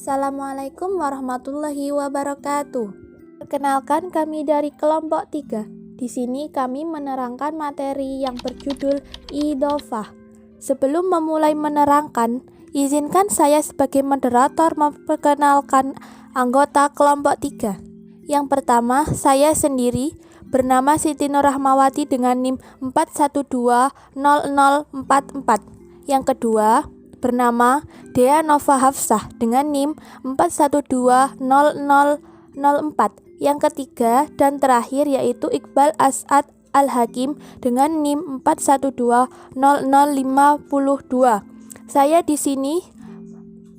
Assalamualaikum warahmatullahi wabarakatuh. Perkenalkan, kami dari kelompok 3. Di sini kami menerangkan materi yang berjudul idhofah. Sebelum memulai menerangkan, izinkan saya sebagai moderator memperkenalkan anggota kelompok 3. Yang pertama, saya sendiri bernama Siti Nur Rahmawati dengan NIM 4120044. Yang kedua, bernama Dea Nova Hafsah dengan NIM 4120004. Yang ketiga dan terakhir yaitu Iqbal As'ad Al-Hakim dengan NIM 4120052. Saya di sini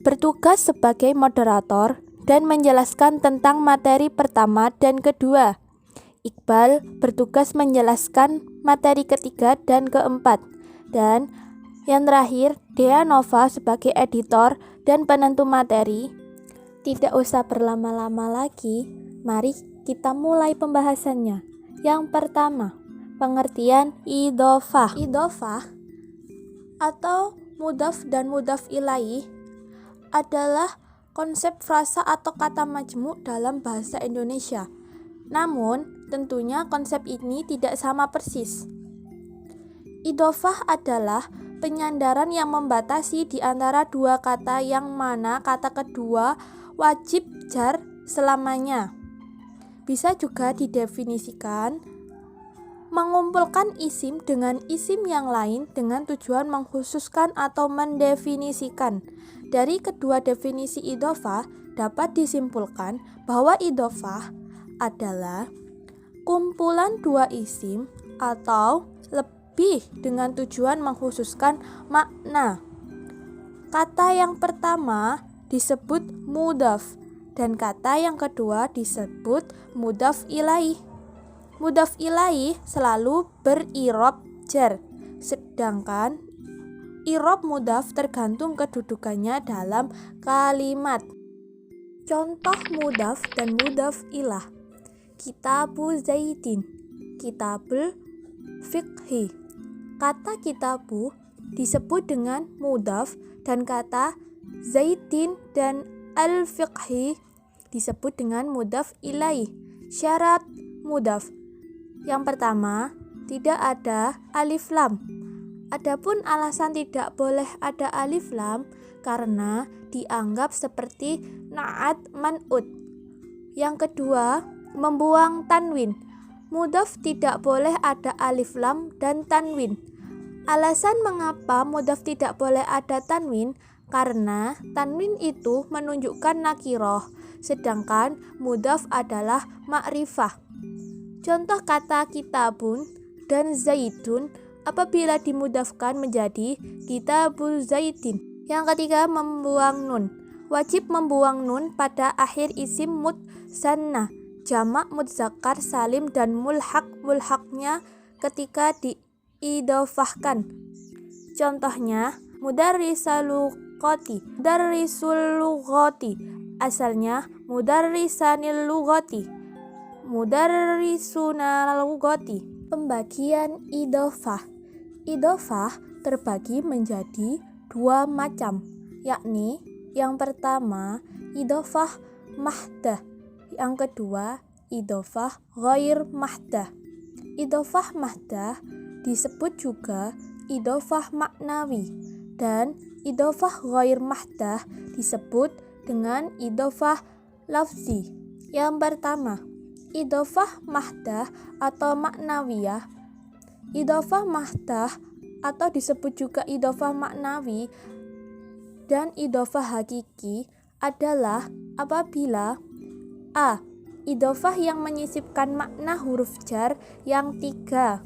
bertugas sebagai moderator dan menjelaskan tentang materi pertama dan kedua. Iqbal bertugas menjelaskan materi ketiga dan keempat. Dan yang terakhir, Dea Nova sebagai editor dan penentu materi. Tidak usah berlama-lama lagi, mari kita mulai pembahasannya. Yang pertama, pengertian idhofah. Idhofah atau mudhaf dan mudhaf ilaih adalah konsep frasa atau kata majmuk dalam bahasa Indonesia. Namun, tentunya konsep ini tidak sama persis. Idhofah adalah penyandaran yang membatasi di antara dua kata yang mana kata kedua wajib jar selamanya. Bisa juga didefinisikan mengumpulkan isim dengan isim yang lain dengan tujuan mengkhususkan atau mendefinisikan. Dari kedua definisi idhofah dapat disimpulkan bahwa idhofah adalah kumpulan dua isim atau lebih dengan tujuan mengkhususkan makna. Kata yang pertama disebut mudhaf dan kata yang kedua disebut mudhaf ilaih. Mudhaf ilaih selalu berirob jar, sedangkan irob mudhaf tergantung kedudukannya dalam kalimat. Contoh mudhaf dan mudhaf ilah: kitabu Zaidin, kitabul fiqhi. Kata kitabu disebut dengan mudhaf dan kata Zaidin dan al-fiqhi disebut dengan mudhaf ilaih. Syarat mudhaf: yang pertama, tidak ada alif lam. Adapun alasan tidak boleh ada alif lam karena dianggap seperti na'at man'ut. Yang kedua, membuang tanwin. Mudhaf tidak boleh ada alif lam dan tanwin. Alasan mengapa mudhaf tidak boleh ada tanwin karena tanwin itu menunjukkan nakiroh, sedangkan mudhaf adalah ma'rifah. Contoh kata kitabun dan zaidun apabila dimudhafkan menjadi kitabul zaidin. Yang ketiga, membuang nun. Wajib membuang nun pada akhir isim mutsanna, jamak mudzakkar salim dan mulhaknya ketika diidhofahkan. Contohnya, mudarrisul lughati, asalnya mudarrisanil lughati, mudarrisunal lughati. Pembagian idhofah. Idhofah terbagi menjadi dua macam, yakni yang pertama idhofah mahdah, yang kedua idhofah ghair mahdah. Idhofah mahdah disebut juga idhofah maknawi dan idhofah ghair mahdah disebut dengan idhofah lafzi. Yang pertama, idhofah mahdah atau maknawiyah. Idhofah mahdah atau disebut juga idhofah maknawi dan idhofah hakiki adalah apabila a. idhofah yang menyisipkan makna huruf jar yang tiga.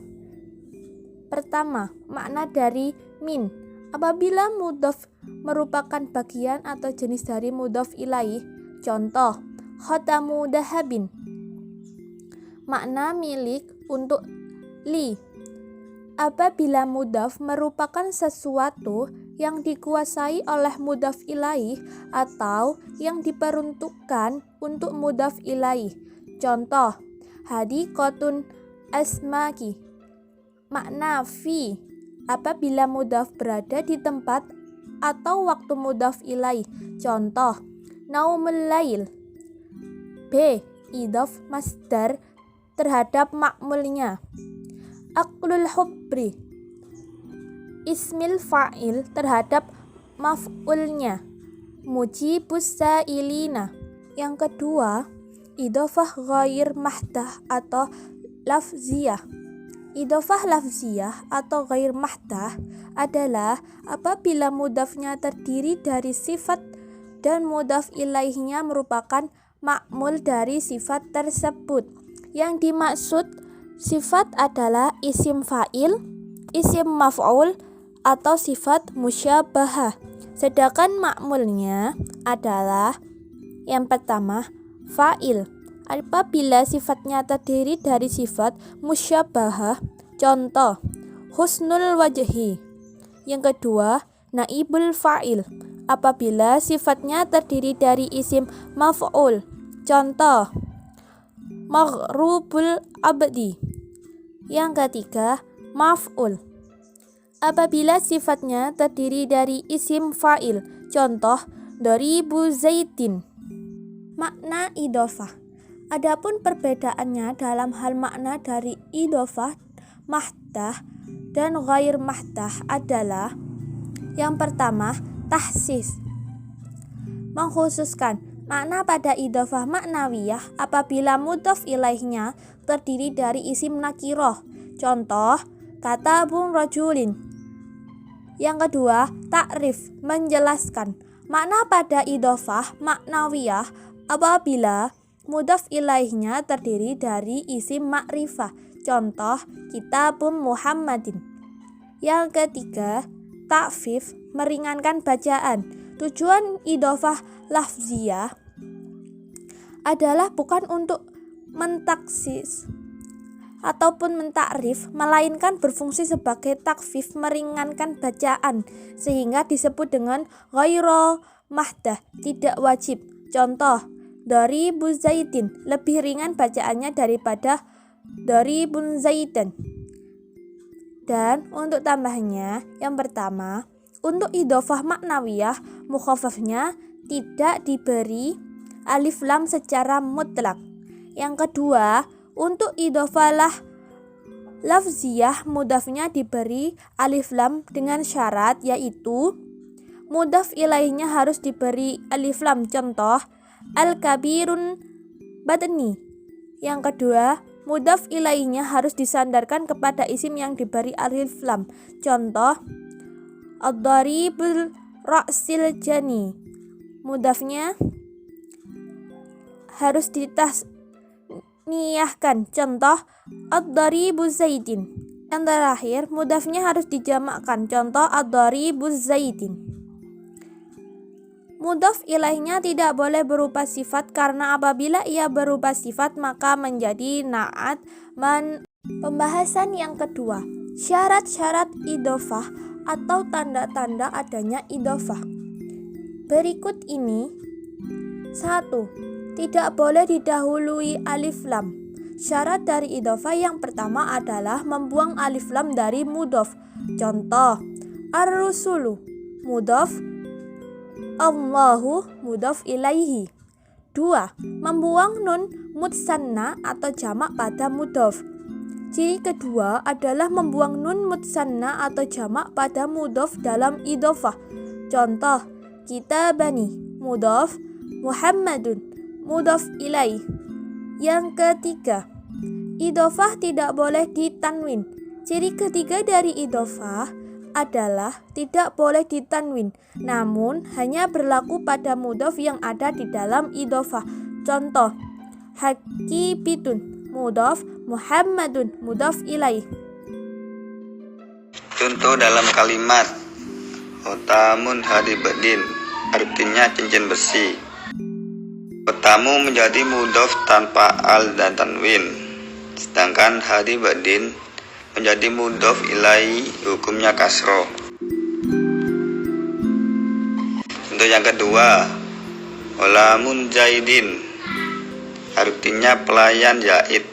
Pertama, makna dari min. Apabila mudhaf merupakan bagian atau jenis dari mudhaf ilaih. Contoh, khotamu dahabin, makna milik untuk li. Apabila mudhaf merupakan sesuatu yang dikuasai oleh mudhaf ilaih atau yang diperuntukkan untuk mudhaf ilaih. Contoh, hadiqatun asmaki, makna fi. Apabila mudhaf berada di tempat atau waktu mudhaf ilaih. Contoh, naumul lail. B. Idhof masdar terhadap ma'mulnya. Aklul hubri, ismil fa'il terhadap maf'ulnya. Mujibus sa'ilina. Yang kedua, idhofah ghair mahdah atau lafziyah. Idhofah lafziyah atau ghair mahdah adalah apabila mudhafnya terdiri dari sifat dan mudhaf ilaihnya merupakan ma'mul dari sifat tersebut. Yang dimaksud sifat adalah isim fa'il, isim maf'ul, atau sifat musyabahah. Sedangkan ma'mulnya adalah yang pertama, fa'il. Apabila sifatnya terdiri dari sifat musyabahah, contoh, husnul wajhi. Yang kedua, naibul fa'il. Apabila sifatnya terdiri dari isim maf'ul, contoh, maghrubul abdi. Yang ketiga, maf'ul. Apabila sifatnya terdiri dari isim fa'il, contoh, daribu zaidin. Makna idhofah. Adapun perbedaannya dalam hal makna dari idhofah mahdah dan ghair mahdah adalah yang pertama, tahsis, mengkhususkan. Makna pada idhofah maknawiyah apabila mudhaf ilaihnya terdiri dari isim nakiroh, contoh, katabun rajulin. Yang kedua, takrif, menjelaskan. Makna pada idhofah maknawiyah apabila mudhaf ilaihnya terdiri dari isim ma'rifah, contoh, kitabun Muhammadin. Yang ketiga, ta'fif, meringankan bacaan. Tujuan idhofah lafziyah adalah bukan untuk mentaksis ataupun mentakrif, melainkan berfungsi sebagai takfif, meringankan bacaan, sehingga disebut dengan ghairu mahdah, tidak wajib. Contoh, daribu zaidin, lebih ringan bacaannya daripada daribun zaidan. Dan untuk tambahnya, yang pertama, untuk idhofah maknawiyah, mukhaffafnya tidak diberi alif lam secara mutlak. Yang kedua, untuk idhofah lafziyah, mudhafnya diberi alif lam dengan syarat, yaitu mudhaf ilaihnya harus diberi alif lam, contoh, al-kabirun badni. Yang kedua, mudhaf ilaihnya harus disandarkan kepada isim yang diberi alif lam, contoh, ad-daribul ra'sil jani. Mudhafnya harus ditasniyahkan, contoh, ad-daribu zaidin. Yang terakhir, mudhafnya harus dijamakkan, contoh, ad-daribu zaidin. Mudhaf ilaihnya tidak boleh berupa sifat karena apabila ia berupa sifat maka menjadi na'at man. Pembahasan yang kedua, syarat-syarat idhofah atau tanda-tanda adanya idhofah. Berikut ini. 1. Tidak boleh didahului alif lam. Syarat dari idhofah yang pertama adalah membuang alif lam dari mudhaf. Contoh, ar-rusulu mudhaf, Allahu mudhaf ilaihi. 2. Membuang nun mutsanna atau jamak pada mudhaf. Ciri kedua adalah membuang nun mutsanna atau jamak pada mudhaf dalam idhofah. Contoh, kitabani mudhaf, Muhammadun mudhaf ilaih. Yang ketiga, idhofah tidak boleh ditanwin. Ciri ketiga dari idhofah adalah tidak boleh ditanwin, namun hanya berlaku pada mudhaf yang ada di dalam idhofah. Contoh, hakibitun mudhaf, Muhammadun mudhaf ilaih. Contoh dalam kalimat Khotamun hadibadin, artinya cincin besi. Khotamu menjadi mudhaf tanpa al dan tanwin, sedangkan hadibadin menjadi mudhaf ilaihi, hukumnya kasroh. Untuk yang kedua, ghulamun zaidin, artinya pelayan Zaid.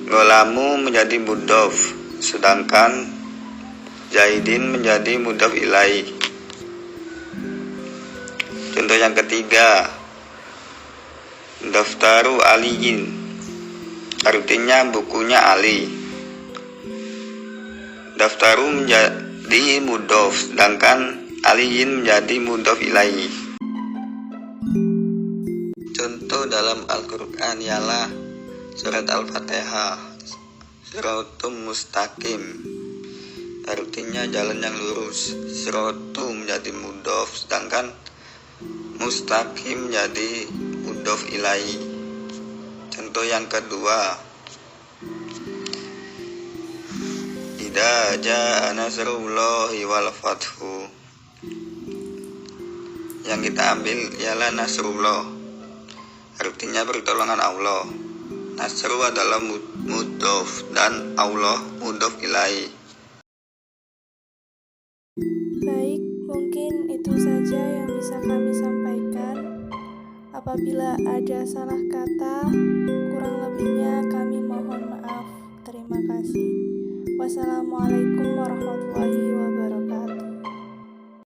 Ghulamu menjadi mudhaf, sedangkan Zaidin menjadi mudhaf ilaihi. Contoh yang ketiga, Daftaru Aliyin, artinya bukunya Ali. Daftaru menjadi mudhof, sedangkan Aliyin menjadi mudhof ilaihi. Contoh dalam Al-Quran ialah surat Al-Fatihah, Siratum Mustaqim, artinya jalan yang lurus. Siratu menjadi mudhof, sedangkan Mustaqim menjadi mudhof ilaihi. Contoh yang kedua, Idza jaa nasrullahi wal fathu. Yang kita ambil ialah nasrullah, artinya pertolongan Allah. Nasru adalah mudhof dan Allah mudhof ilaihi. Baik, mungkin itu saja yang bisa kami sampaikan. Apabila ada salah kata, kurang lebihnya kami mohon maaf. Terima kasih. Wassalamualaikum warahmatullahi wabarakatuh.